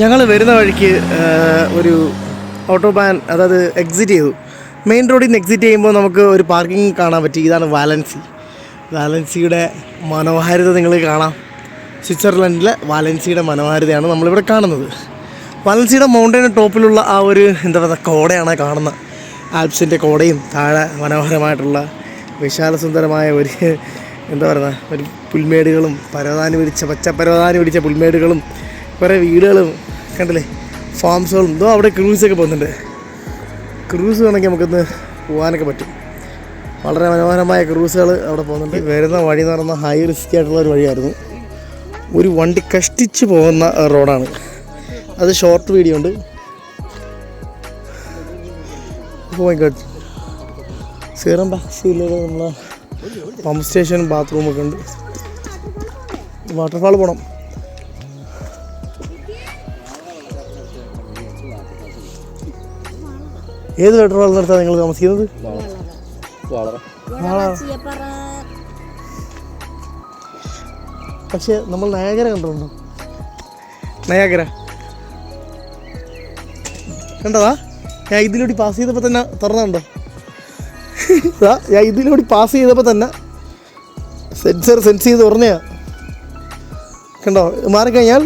ഞങ്ങൾ വരുന്ന വഴിക്ക് ഒരു ഓട്ടോബാൻ, അതായത് എക്സിറ്റ് ചെയ്തു. മെയിൻ റോഡിൽ നിന്ന് എക്സിറ്റ് ചെയ്യുമ്പോൾ നമുക്ക് ഒരു പാർക്കിംഗ് കാണാൻ പറ്റി. ഇതാണ് വാലൻസിയുടെ മനോഹാരിത നിങ്ങൾ കാണാം. സ്വിറ്റ്സർലൻഡിലെ വാലൻസിയുടെ മനോഹാരിതയാണ് നമ്മളിവിടെ കാണുന്നത്. വാലൻസിയുടെ മൗണ്ടൈൻ ടോപ്പിലുള്ള ആ ഒരു എന്താ പറയുക കോടയാണ് കാണുന്നത്. ആൽപ്സിൻ്റെ കോടയും താഴെ മനോഹരമായിട്ടുള്ള വിശാലസുന്ദരമായ ഒരു എന്താ പറയുക ഒരു പുൽമേടുകളും പച്ചപ്പരവതാനി പിടിച്ച പുൽമേടുകളും കുറേ വീടുകളും കണ്ടില്ലേ, ഫാംസുകളും. ഇതോ അവിടെ ക്രൂസൊക്കെ പോകുന്നുണ്ട്. ക്രൂസ് വേണമെങ്കിൽ നമുക്കൊന്ന് പോകാനൊക്കെ പറ്റും. വളരെ മനോഹരമായ ക്രൂസുകൾ അവിടെ പോകുന്നുണ്ട്. വരുന്ന വഴി എന്ന് പറയുന്ന ഹൈ റിസ്കി ആയിട്ടുള്ള ഒരു വഴിയായിരുന്നു. ഒരു വണ്ടി കഷ്ടിച്ച് പോകുന്ന റോഡാണ്. അത് ഷോർട്ട് വീഡിയോ ഉണ്ട്. പോയിക്കോട്ടെ. സീറം ടാക്സിയിലൂടെ നമ്മളെ പമ്പ് സ്റ്റേഷനും ബാത്റൂമൊക്കെ ഉണ്ട്. വാട്ടർഫാൾ പോകണം. ഏത് വാട്ടർഫാൾ നിർത്താൻ നിങ്ങൾ താമസിക്കുന്നത്? പക്ഷെ നമ്മൾ നയാഗര കണ്ടിട്ടുണ്ടോ? നയാഗര കണ്ടതാ? ഞാൻ ഇതിലൂടെ പാസ് ചെയ്തപ്പോൾ തന്നെ തുറന്നുണ്ടോ? ഞാൻ ഇതിലൂടെ പാസ് ചെയ്തപ്പോൾ തന്നെ സെൻസ് ചെയ്ത് തുറന്നയാ. കണ്ടോ? മാറിക്കഴിഞ്ഞാൽ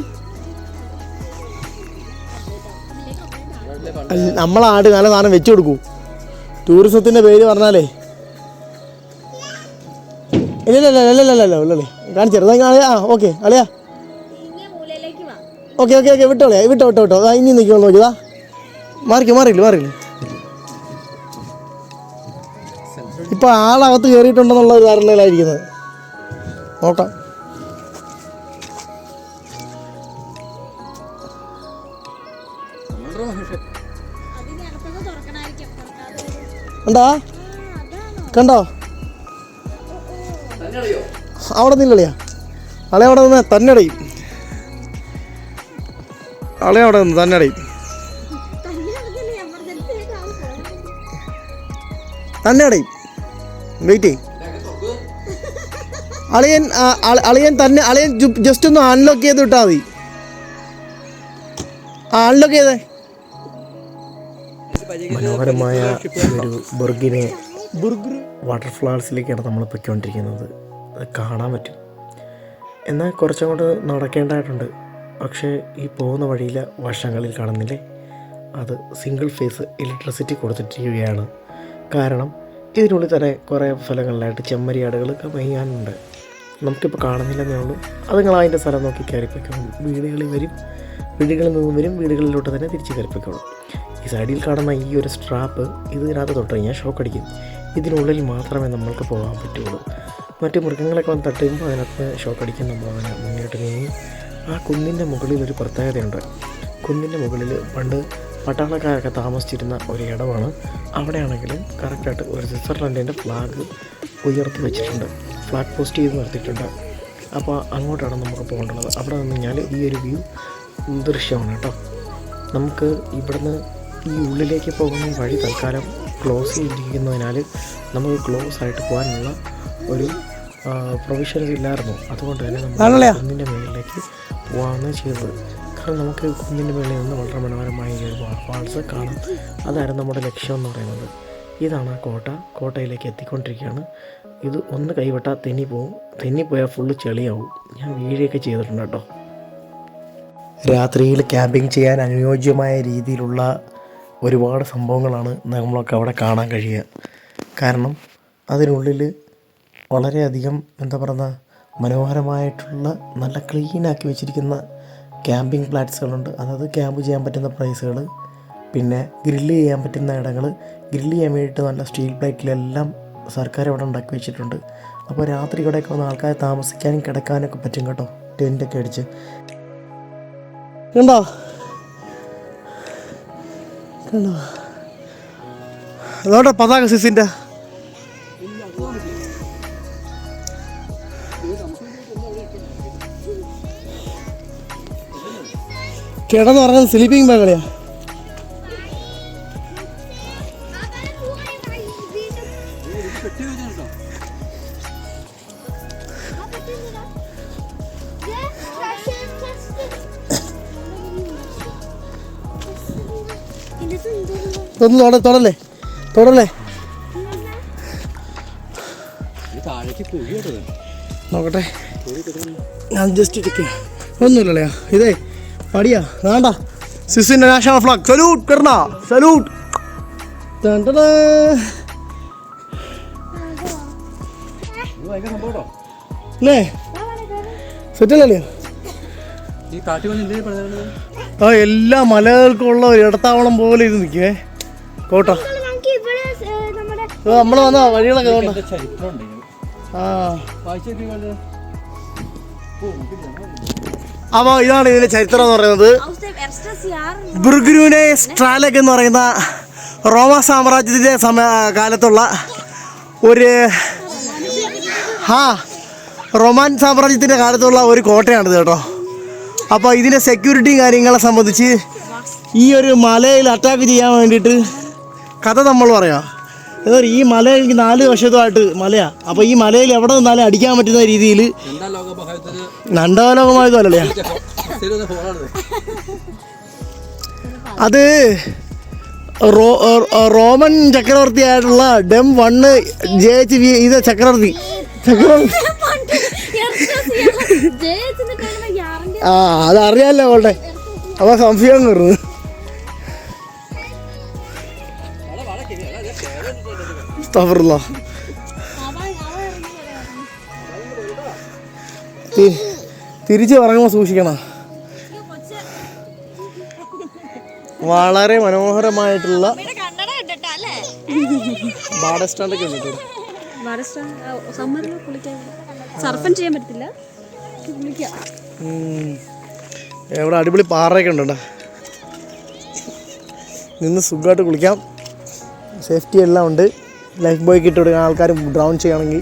നമ്മളാട് നല്ല സാധനം വെച്ചു കൊടുക്കൂ. ടൂറിസത്തിൻ്റെ പേര് പറഞ്ഞാലേ ഇല്ലല്ലേ കാണിച്ചേരാ അളിയാ. ഓക്കെ അളിയാ, ഓക്കെ വിട്ടോ ഇനി നിൽക്കുമോ നോക്കിയതാ. മാറിയില്ല. ഇപ്പം ആളകത്ത് കയറിയിട്ടുണ്ടെന്നുള്ള ഒരു ധാരണയിലായിരിക്കുന്നത്. നോക്കാം. കണ്ടോ? അവിടെ നിന്നളിയാ. അവിടെ നിന്ന് തന്നെ അടയും. വെയിറ്റ് ചെയ്യും. അളിയൻ ജസ്റ്റ് ഒന്ന് അൺലോക്ക് ചെയ്ത് വിട്ടാൽ മതി. അൺലോക്ക് ചെയ്തേ. മനോഹരമായ ഒരു ബുർഗിനെ വാട്ടർഫാൾസിലേക്കാണ് നമ്മൾ പൊയ്ക്കൊണ്ടിരിക്കുന്നത്. അത് കാണാൻ പറ്റും. എന്നാൽ കുറച്ചങ്ങോട്ട് നടക്കേണ്ടതായിട്ടുണ്ട്. പക്ഷേ ഈ പോകുന്ന വഴിയിൽ വശങ്ങളിൽ കാണുന്നില്ലേ, അത് സിംഗിൾ ഫേസ് ഇലക്ട്രിസിറ്റി കൊടുത്തിട്ടിരിക്കുകയാണ്. കാരണം ഇതിനുള്ളിൽ തന്നെ കുറേ സ്ഥലങ്ങളിലായിട്ട് ചെമ്മരിയാടുകളൊക്കെ മെയ്യാനുണ്ട്. നമുക്കിപ്പോൾ കാണുന്നില്ലെന്നേ ഉള്ളൂ. അത് നിങ്ങൾ അതിൻ്റെ സ്ഥലം നോക്കി കയറിപ്പോയിക്കോളും. വീടുകളിൽ നിന്നും വരും, വീടുകളിലോട്ട് തന്നെ തിരിച്ച് കയറിപ്പോയിക്കോളും. ഈ സൈഡിൽ കാണുന്ന ഈ ഒരു സ്ട്രാപ്പ് ഇതിനകത്ത് തൊട്ട് കഴിഞ്ഞാൽ ഷോക്ക് അടിക്കും. ഇതിനുള്ളിൽ മാത്രമേ നമ്മൾക്ക് പോകാൻ പറ്റുള്ളൂ. മറ്റ് മൃഗങ്ങളൊക്കെ വന്ന് തട്ടുമ്പോൾ അതിനകത്ത് ഷോക്ക് അടിക്കാൻ നമ്മൾ അതിനെ മുന്നോട്ട് നീങ്ങി. ആ കുന്നിൻ്റെ മുകളിൽ ഒരു പ്രത്യേകതയുണ്ട്. കുന്നിൻ്റെ മുകളിൽ പണ്ട് പട്ടാളക്കാരൊക്കെ താമസിച്ചിരുന്ന ഒരു ഇടമാണ്. അവിടെയാണെങ്കിൽ കറക്റ്റായിട്ട് ഒരു സ്വിറ്റ്സർലൻഡിൻ്റെ ഫ്ലാഗ് ഉയർത്തി വെച്ചിട്ടുണ്ട്. ഫ്ലാഗ് പോസ്റ്റ് ചെയ്ത് നിർത്തിയിട്ടുണ്ട്. അപ്പോൾ അങ്ങോട്ടാണ് നമുക്ക് പോകേണ്ടത്. അവിടെ നിന്ന് കഴിഞ്ഞാൽ ഈ ഒരു വ്യൂ ദൃശ്യമാണ് കേട്ടോ. നമുക്ക് ഇവിടുന്ന് ഈ ഉള്ളിലേക്ക് പോകുന്ന വഴി തൽക്കാലം ക്ലോസ് ചെയ്തിരിക്കുന്നതിനാൽ നമുക്ക് ക്ലോസ് ആയിട്ട് പോകാനുള്ള ഒരു പ്രൊവിഷൻസ് ഇല്ലായിരുന്നു. അതുകൊണ്ട് തന്നെ നമ്മൾ കുന്നിൻ്റെ മുകളിലേക്ക് പോകാമെന്ന് ചെയ്തത്. കാരണം നമുക്ക് കുന്നിൻ്റെ മുകളിൽ നിന്ന് വളരെ മനോഹരമായ ഒരു വാട്ടർഫാൾസ് കാണാം. അതായിരുന്നു നമ്മുടെ ലക്ഷ്യം എന്ന് പറയുന്നത്. ഇതാണ് ആ കോട്ടയിലേക്ക് എത്തിക്കൊണ്ടിരിക്കുകയാണ്. ഇത് ഒന്ന് കൈവിട്ടാൽ തെന്നിപ്പോയാൽ ഫുള്ള് ചെളിയാവും. ഞാൻ വീഡിയോയൊക്കെ ചെയ്തിട്ടുണ്ട് കേട്ടോ. രാത്രിയിൽ ക്യാമ്പിംഗ് ചെയ്യാൻ അനുയോജ്യമായ രീതിയിലുള്ള ഒരുപാട് സംഭവങ്ങളാണ് നമ്മളൊക്കെ അവിടെ കാണാൻ കഴിയുക. കാരണം അതിനുള്ളിൽ വളരെയധികം എന്താ പറയുക മനോഹരമായിട്ടുള്ള നല്ല ക്ലീനാക്കി വെച്ചിരിക്കുന്ന ക്യാമ്പിംഗ് പ്ലാറ്റ്സുകളുണ്ട്. അതായത് ക്യാമ്പ് ചെയ്യാൻ പറ്റുന്ന പ്ലേസുകൾ, പിന്നെ ഗ്രില്ല് ചെയ്യാൻ പറ്റുന്ന ഇടങ്ങൾ. ഗ്രില്ല് ചെയ്യാൻ വേണ്ടിയിട്ട് നല്ല സ്റ്റീൽ പ്ലേറ്റിലെല്ലാം സർക്കാർ അവിടെ ഉണ്ടാക്കി വെച്ചിട്ടുണ്ട്. അപ്പോൾ രാത്രി ഇവിടെയൊക്കെ വന്ന് ആൾക്കാർ താമസിക്കാനും കിടക്കാനൊക്കെ പറ്റും കേട്ടോ, ടെൻ്റൊക്കെ അടിച്ച്. കണ്ടോ അതോടെ പതാക സിസിൻ്റെ കിടന്ന് പറഞ്ഞത് സ്ലീപ്പിംഗ് ബാഗിലെയാ. ഇതൊന്നും തൊടല്ലേ നോക്കട്ടെ. ഞാൻ ജസ്റ്റ് ഇരിക്കുക ഒന്നുമില്ലല്ലേ. ഇതേ പടിയാ വേണ്ട. സിസിന്റെ നാഷണൽ ഫ്ലാഗ്. സല്യൂട്ട് കർണ, സല്യൂട്ട്. അല്ലേ സെറ്റല്ലേ? ആ എല്ലാ മലകൾക്കുള്ള ഒരു ഇടത്താവളം പോലെ ഇത് നിൽക്കേ കോട്ട. നമ്മള് വന്ന വഴികളൊക്കെ അപ്പൊ ഇതാണ് ഇതിന്റെ ചരിത്രം എന്ന് പറയുന്നത്. ബുർഗുരുവിനെ സ്ട്രാലക് എന്ന് പറയുന്ന റോമ സാമ്രാജ്യത്തിന്റെ കാലത്തുള്ള ഒരു റോമാൻ സാമ്രാജ്യത്തിന്റെ കാലത്തുള്ള ഒരു കോട്ടയാണിത് കേട്ടോ. അപ്പോൾ ഇതിന്റെ സെക്യൂരിറ്റിയും കാര്യങ്ങളെ സംബന്ധിച്ച് ഈ ഒരു മലയിൽ അറ്റാക്ക് ചെയ്യാൻ വേണ്ടിയിട്ട് കഥ നമ്മൾ പറയാം. എന്നാൽ ഈ മല എനിക്ക് 4 വശത്തുമായിട്ട് മലയാണ്. അപ്പോൾ ഈ മലയിൽ എവിടെ നിന്നാലും അടിക്കാൻ പറ്റുന്ന രീതിയിൽ 2ാം ലോകമായതല്ലേ അത് റോമൻ ചക്രവർത്തിയായിട്ടുള്ള ഡെം 1 ജയിച്ച് ഇത് ചക്രവർത്തി അതറിയാമല്ലോ അവളുടെ. അപ്പോൾ സംശയം കയറുന്നു. തിരിച്ച് ഇറങ്ങുമ്പോൾ സൂക്ഷിക്കണം. വളരെ മനോഹരമായിട്ടുള്ള ബാഡ സ്റ്റാൻഡൊക്കെ ഉണ്ട്. എവിടെ അടിപൊളി പാറയൊക്കെ ഉണ്ട്. നിന്ന് സുഖമായിട്ട് കുളിക്കാം. സേഫ്റ്റി എല്ലാം ഉണ്ട്. ലൈഫ് ബോയ് കിറ്റ് കൊടുക്കാൻ ആൾക്കാർ ഡ്രൗൺ ചെയ്യുകയാണെങ്കിൽ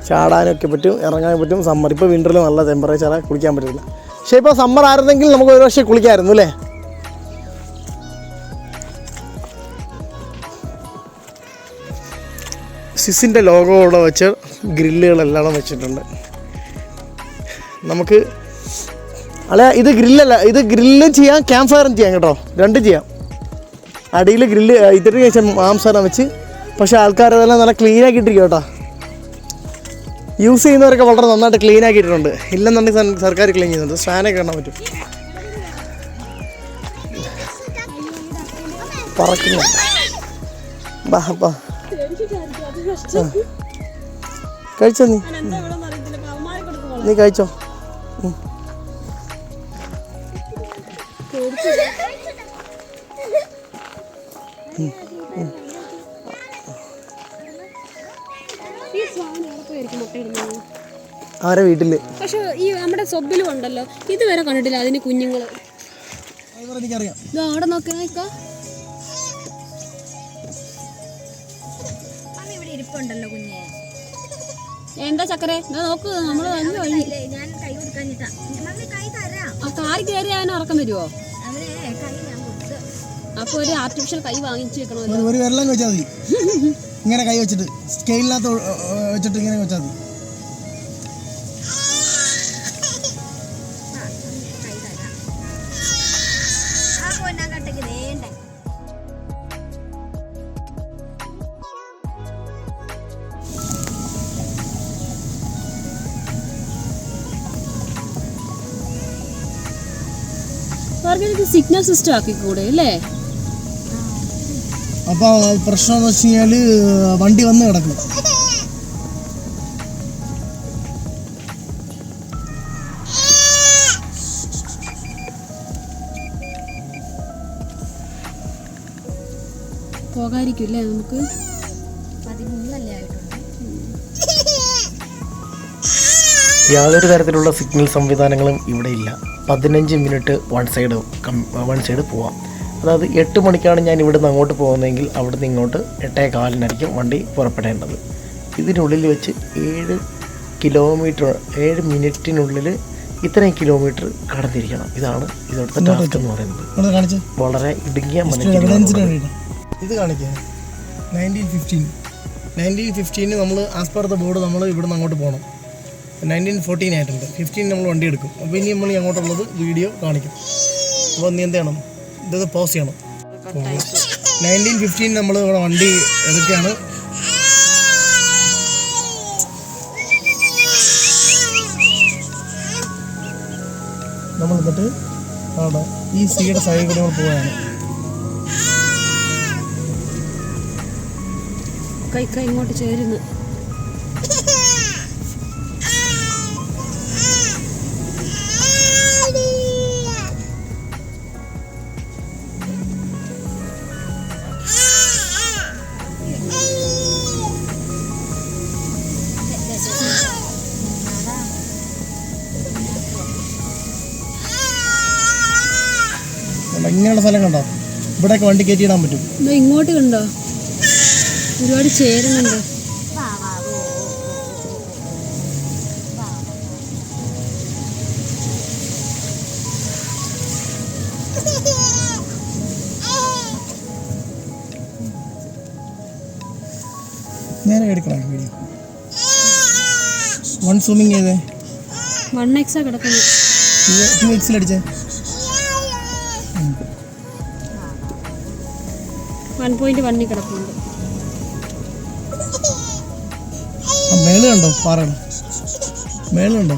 ചാടാനൊക്കെ പറ്റും, ഇറങ്ങാൻ പറ്റും. സമ്മർ ഇപ്പോൾ വിൻ്ററിൽ നല്ല ടെമ്പറേച്ചറാണ്, കുളിക്കാൻ പറ്റില്ല. പക്ഷേ ഇപ്പോൾ സമ്മർ ആയിരുന്നെങ്കിൽ നമുക്ക് ഒരു പക്ഷേ കുളിക്കാമായിരുന്നു അല്ലേ? സിസിൻ്റെ ലോഗോ ഇവിടെ വെച്ച് ഗ്രില്ലുകളെല്ലാം വെച്ചിട്ടുണ്ട്. നമുക്ക് അല്ല ഇത് ഗ്രില്ലല്ല, ഇത് ഗ്രില്ലും ചെയ്യാം ക്യാമ്പ് ഫയറും ചെയ്യാം കേട്ടോ. 2 ചെയ്യാം. അടിയിൽ ഗ്രില്ല് ഇതിന് ശേഷം മാംസം വെച്ച്. പക്ഷേ ആൾക്കാരതെല്ലാം നല്ല ക്ലീൻ ആക്കിയിട്ടിരിക്കും കേട്ടോ. യൂസ് ചെയ്യുന്നവരൊക്കെ വളരെ നന്നായിട്ട് ക്ലീൻ ആക്കിയിട്ടുണ്ട്. ഇല്ലെന്നുണ്ടെങ്കിൽ സർക്കാർ ക്ലീൻ ചെയ്യുന്നുണ്ട്. സ്റ്റാനൊക്കെ കാണാൻ പറ്റും. പറക്കുന്നു ബാ കഴിച്ചോ നീ കഴിച്ചോ. ആരെ വീട്ടില്. പക്ഷെ ഈ നമ്മുടെ സൊബിലും ഉണ്ടല്ലോ, ഇതുവരെ കണ്ടിട്ടില്ല അതിന് കുഞ്ഞുങ്ങള്. അവിടെ നോക്കാം. എന്താ ചക്കരെ നോക്ക്, നമ്മള് കാറി കയറി അവന് ഉറക്കം വരുവോ? അപ്പൊ ഒരു ആർട്ടിഫിഷ്യൽ കൈ വാങ്ങിച്ചു വെക്കണോ? ഒരു വെള്ളം വെച്ചാൽ മതി. ഇങ്ങനെ കൈ വെച്ചിട്ട് സ്കെയിലിനകത്ത് വെച്ചിട്ട് ഇങ്ങനെ വെച്ചാൽ മതി. സിഗ്നൽ സിസ്റ്റം ആക്കിക്കൂടെ അല്ലേ? അപ്പൊ പ്രശ്നം എന്ന് വെച്ച് കഴിഞ്ഞാല് വണ്ടി വന്ന് കിടക്കും. പോകാതിരിക്കില്ലേ നമുക്ക്? 13 ആയിട്ടുണ്ട്. യാതൊരു തരത്തിലുള്ള സിഗ്നൽ സംവിധാനങ്ങളും ഇവിടെ ഇല്ല. 15 മിനിറ്റ് വൺ സൈഡ് പോവാം. അതായത് 8 മണിക്കാണ് ഞാൻ ഇവിടുന്ന് അങ്ങോട്ട് പോകുന്നതെങ്കിൽ അവിടുന്ന് ഇങ്ങോട്ട് 8:15 വണ്ടി പുറപ്പെടേണ്ടത്. ഇതിനുള്ളിൽ വെച്ച് 7 മിനിറ്റിനുള്ളിൽ ഇത്രയും കിലോമീറ്റർ കടന്നിരിക്കണം. ഇതാണ് ഇവിടുത്തെ ടാസ്ക് എന്ന് പറയുന്നത്. വളരെ ഇടുങ്ങിയ ഇത് കാണിക്കുക 1915 നമ്മൾ ആസ് പെർ ദ ബോർഡ് നമ്മൾ ഇവിടുന്ന് അങ്ങോട്ട് പോകണം. 1914 ആയിട്ടുണ്ട്. 15 നമ്മൾ വണ്ടി എടുക്കും. അപ്പോൾ ഇനി നമ്മൾ അങ്ങോട്ടുള്ളത് വീഡിയോ കാണിക്കും. അപ്പോൾ നീ എന്ത് ചെയ്യണം? ഇതൊന്ന് പോസ് ചെയ്യണം. 1915 നമ്മൾ ഇവിടെ വണ്ടി എടുക്കുകയാണ്. നമ്മൾ എന്നിട്ട് അവിടെ ഈ സീയുടെ സൈഡിൽ കൂടെ നമ്മൾ പോവുകയാണ്. കൈ ഇങ്ങോട്ട് ചേരുന്നു. ഇങ്ങനെയുള്ള സ്ഥലം കണ്ടോ? ഇവിടെയൊക്കെ വണ്ടി കയറ്റിയിടാൻ പറ്റും. ഇങ്ങോട്ട് കണ്ടോ? ഒരുപാട് ചേരുന്നുണ്ട്. നേരെ എടുക്കണം വീഡിയോ. 1 സൂമിങ് ചെയ്തേ. 1x കിടക്കുന്നു. 2x അടിച്ചേ. 1.1 കിടപ്പുണ്ട്. മേള് കണ്ടോ? പാറയുടെ മേളുണ്ടോ?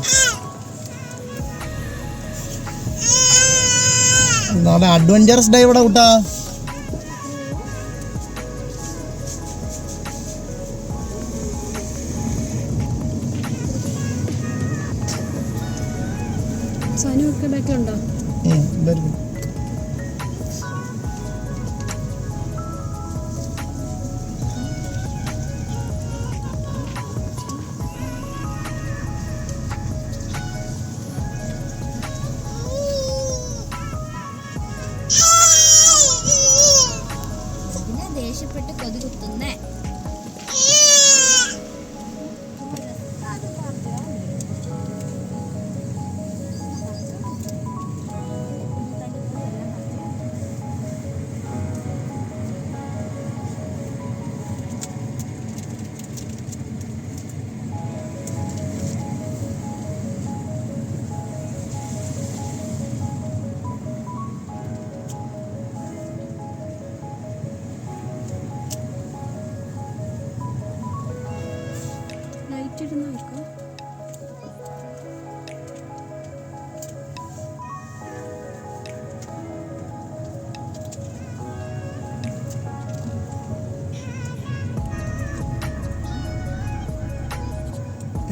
നല്ല അഡ്വഞ്ചറസ് ഡേ ഇവിടെ കൂട്ടാ. സനു ഒക്കെ ഉണ്ടോ? ദേഷ്യപ്പെട്ട് കൊതി കുത്തുന്നേ.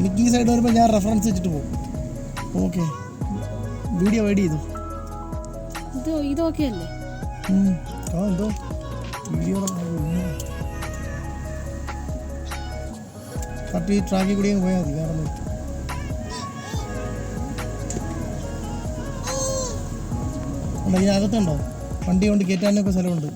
എനിക്ക് ഈ സൈഡ് വരുമ്പോൾ ഞാൻ റെഫറൻസ് വെച്ചിട്ട് പോകും. ഓക്കെ, വീഡിയോ വൈഡ് ചെയ്തു. ഇതൊക്കെ അല്ലേ? എന്തോ വീഡിയോ കറക്റ്റ് ഈ ട്രാക്കിൽ കൂടി പോയാൽ മതി. വേറെ ഇതിനകത്തുണ്ടോ വണ്ടി കൊണ്ട് കയറ്റാനൊക്കെ സ്ഥലമുണ്ട്.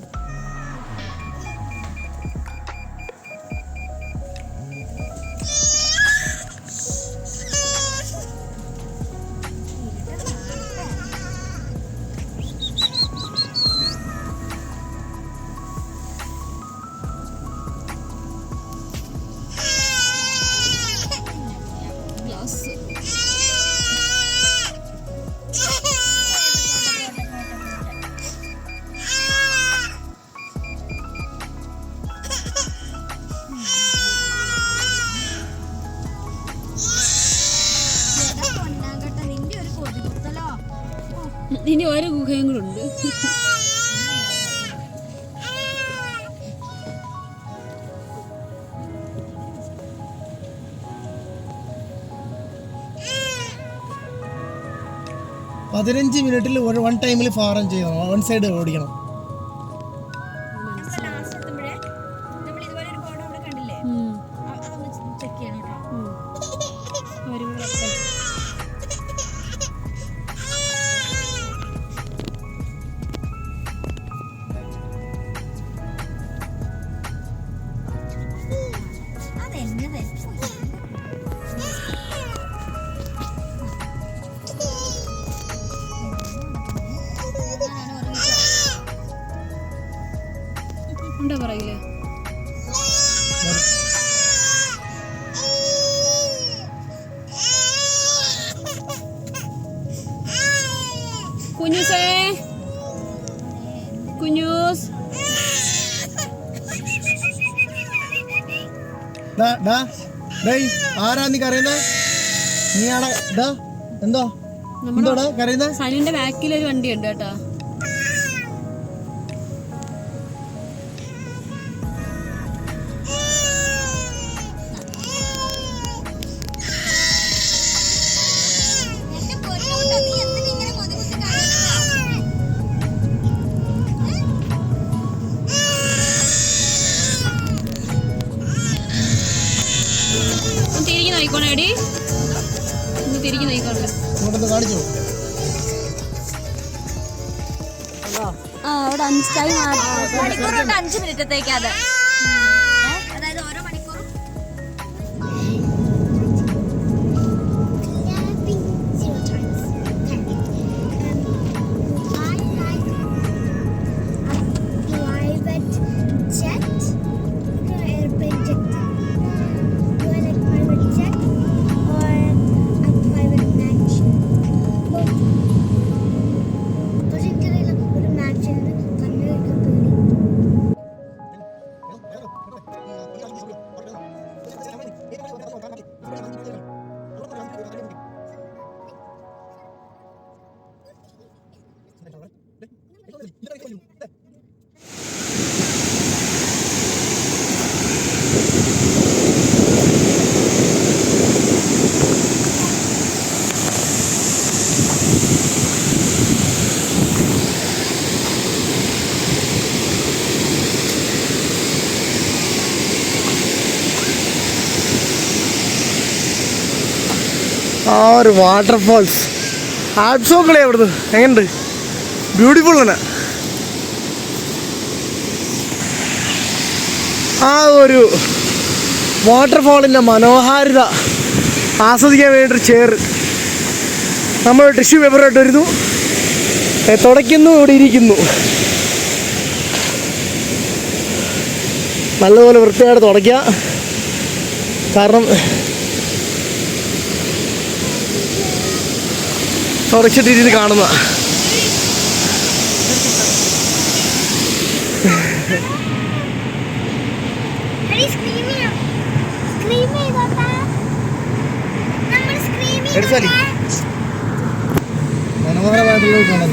ഇനി ഓരോ ഗുഹയും കൂടെ ഉണ്ട്. പതിനഞ്ച് മിനിറ്റിൽ 1 ടൈമിൽ ഫാറൻ ചെയ്യണം. 1 സൈഡ് ഓടിക്കണം. എന്താ പറയില്ലേ? കുഞ്ഞൂസേ, കുഞ്ഞൂസ് ആരാ നീ കരയുന്നത്? നീയാണോ? എന്തോ എന്തോടാ കരയുന്നത്? സനുവിന്റെ ബാക്കിൽ ഒരു വണ്ടി ഉണ്ട് കേട്ടോ. തിരികെ നോക്കണേടി, തിരികെ നോക്കണേ. കാണിച്ചോ? അവിടെ 5 മിനിറ്റത്തേക്ക് അത്, അതായത് ഓരോ മണിക്കൂറും. ആ ഒരു വാട്ടർഫോൾസ് ആപ്സോക്കളെ അവിടുന്ന് എങ്ങനെയുണ്ട്? ബ്യൂട്ടിഫുൾ ആണ്. ആ ഒരു വാട്ടർഫോളിൻ്റെ മനോഹാരിത ആസ്വദിക്കാൻ വേണ്ടിയൊരു ചെയർ. നമ്മൾ ടിഷ്യൂ പേപ്പറായിട്ട് വരുന്നു, തുടയ്ക്കുന്നു, ഇവിടെ ഇരിക്കുന്നു. നല്ലപോലെ വൃത്തിയായിട്ട് തുടയ്ക്കുക. കാരണം തുടച്ചിട്ടിരുന്ന് കാണുന്ന മനോഹരമായിട്ടുള്ള കാണാൻ.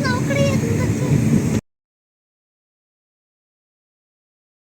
നോക്കണേ